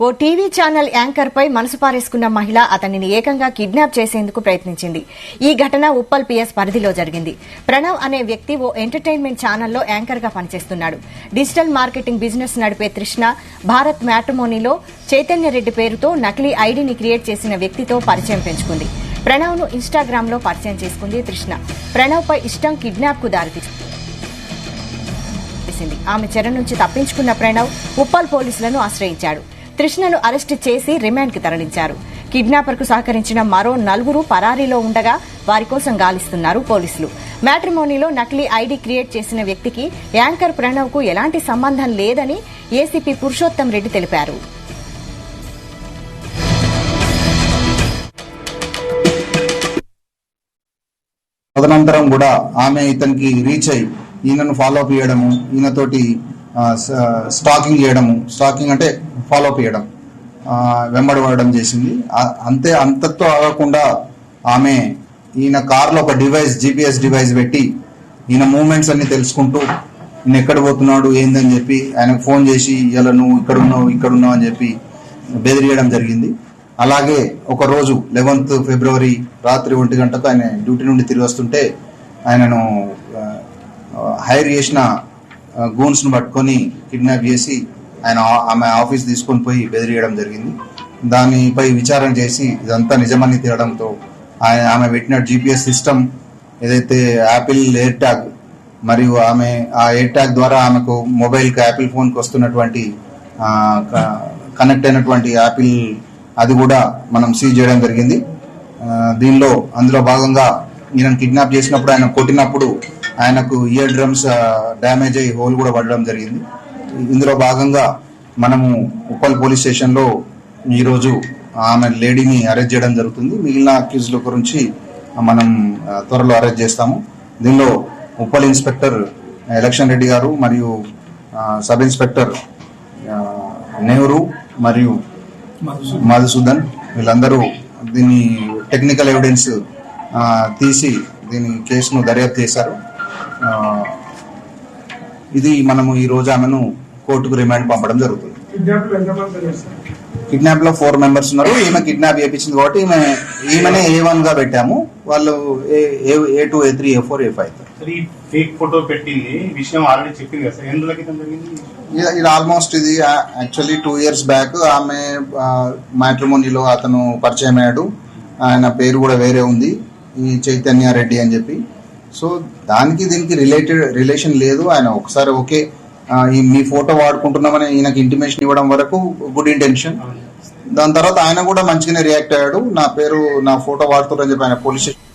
ఓ TV channel anchor పై మనసు పారేసుకున్న మహిళ అతనిని ఏకంగా కిడ్నాప్ చేసేందుకు ప్రయత్నించింది. ఈ ఘటన ఉప్పల్ పిఎస్ పరిధిలో జరిగింది. ప్రణవ్ అనే వ్యక్తి ఓ ఎంటర్టైన్మెంట్ ఛానల్లో యాంకర్ గా పనిచేస్తున్నాడు. డిజిటల్ మార్కెటింగ్ బిజినెస్ నడిపే తృష్ణ భారత్ మ్యాట్రిమోనీలో చైతన్య రెడ్డి పేరుతో నకిలీ ఐడీని క్రియేట్ చేసిన వ్యక్తితో పరిచయం పెంచుకుంది. ప్రణవ్ ను ఇన్స్టాగ్రామ్ లో పరిచయం చేసుకుంది తృష్ణ. ప్రణవ్ పై ఇష్టం కిడ్నాప్ కు దారితీసింది. ఆమె చెర నుంచి తప్పించుకున్న ప్రణవ్ ఉప్పల్ పోలీసులను ఆశ్రయించాడు. తృష్ణను అరెస్టు చేసి రిమాండ్ కి తరలించారు. కిడ్నాపర్ కు సహకరించిన మరో 4 పరారీలో ఉండగా వారి కోసం గాలిస్తున్నారు పోలీసులు. మ్యాట్రిమోనీలో నకిలీ ఐడీ క్రియేట్ చేసిన వ్యక్తికి యాంకర్ ప్రణవ్ కు ఎలాంటి సంబంధం లేదని ఏసీపీ పురుషోత్తం రెడ్డి తెలిపారు. తదనంతరం కూడా ఆమె ఇతనికి రీచ్ అయ్యి ఈయనను ఫాలో అప్ చేయడము, ఈయనతోటి స్టాకింగ్ చేయడము, స్టాకింగ్ అంటే ఫాలో అప్ చేయడం, వెంబడబడడం చేసింది. అంతతో ఆగకుండా ఆమె ఈయన కార్లో ఒక డివైస్, GPS డివైస్ పెట్టి ఈయన మూవ్మెంట్స్ అన్ని తెలుసుకుంటూ ఈయన ఎక్కడ పోతున్నాడు ఏందని చెప్పి ఆయనకు ఫోన్ చేసి ఇలా నువ్వు ఇక్కడున్నావు అని చెప్పి బెదిరియడం జరిగింది. అలాగే ఒక రోజు 11th ఫిబ్రవరి రాత్రి 1 గంటకు ఆయన డ్యూటీ నుండి తిరిగి వస్తుంటే ఆయనను హైర్ చేసిన గూన్స్ ను పట్టుకొని కిడ్నాప్ చేసి ఆమె ఆఫీస్ తీసుకొని పోయి బెదిరియడం జరిగింది. దానిపై విచారణ చేసి ఇదంతా నిజమని తేలడంతో ఆమె పెట్టిన GPS సిస్టమ్ ఏదైతే యాపిల్ ఎయిర్ ట్యాగ్ మరియు ఆమె ఆ ఎయిర్ ట్యాగ్ ద్వారా ఆమెకు మొబైల్ కి యాపిల్ ఫోన్ కి వస్తున్నటువంటి కనెక్ట్ అయినటువంటి యాపిల్ అది కూడా మనం సీజ్ చేయడం జరిగింది. అందులో భాగంగా ఈయన కిడ్నాప్ చేసినప్పుడు ఆయన కొట్టినప్పుడు ఆయనకు ఇయర్ డ్రమ్స్ డ్యామేజ్ అయ్యి హోల్ కూడా పడడం జరిగింది. ఇందులో భాగంగా మనము ఉప్పల్ పోలీస్ స్టేషన్ లో ఈరోజు ఆమె లేడీని అరెస్ట్ చేయడం జరుగుతుంది. మిగిలిన అక్యూజ్ల గురించి మనం త్వరలో అరెస్ట్ చేస్తాము. దీనిలో ఉప్పల్ ఇన్స్పెక్టర్ ఎలక్షన్ రెడ్డి గారు మరియు సబ్ ఇన్స్పెక్టర్ నెహ్రూ మరియు మధుసూదన్ వీళ్ళందరూ దీన్ని టెక్నికల్ ఎవిడెన్స్ తీసి దీని కేసును దర్యాప్తు చేశారు. ఇది మనము ఈ రోజు ఆమెను కోర్టుకు రిమాండ్ పంపడం జరుగుతుంది. కిడ్నాప్ లో 4 మెంబర్స్ ఉన్నారు. ఈమె కిడ్నాప్ చేయించింది కాబట్టి ఈమెనే A1 గా పెట్టాము. వాళ్ళు A2, A3, A4, A5. Fake photo పెట్టింది విషయం ఆల్రెడీ చెప్పింది కదా సార్, ఎందులో జరిగింది ఇది ఆల్మోస్ట్ ఇది యాక్చువల్లీ 2 years బ్యాక్ ఆమె మ్యాట్రిమోనీలో అతను పరిచయం అయ్యాడు. ఆయన పేరు కూడా వేరే ఉంది, ఈ చైతన్య రెడ్డి అని చెప్పి. సో దానికి దీనికి రిలేషన్ లేదు. ఆయన ఒకసారి ఓకే మీ ఫోటో వాడుకుంటున్నామని ఈయనకి ఇంటిమేషన్ ఇవ్వడం వరకు గుడ్ ఇంటెన్షన్. దాని తర్వాత ఆయన కూడా మంచిగానే రియాక్ట్ అయ్యాడు. నా ఫోటో వాడుతున్నారని చెప్పి ఆయన పోలీస్ స్టేషన్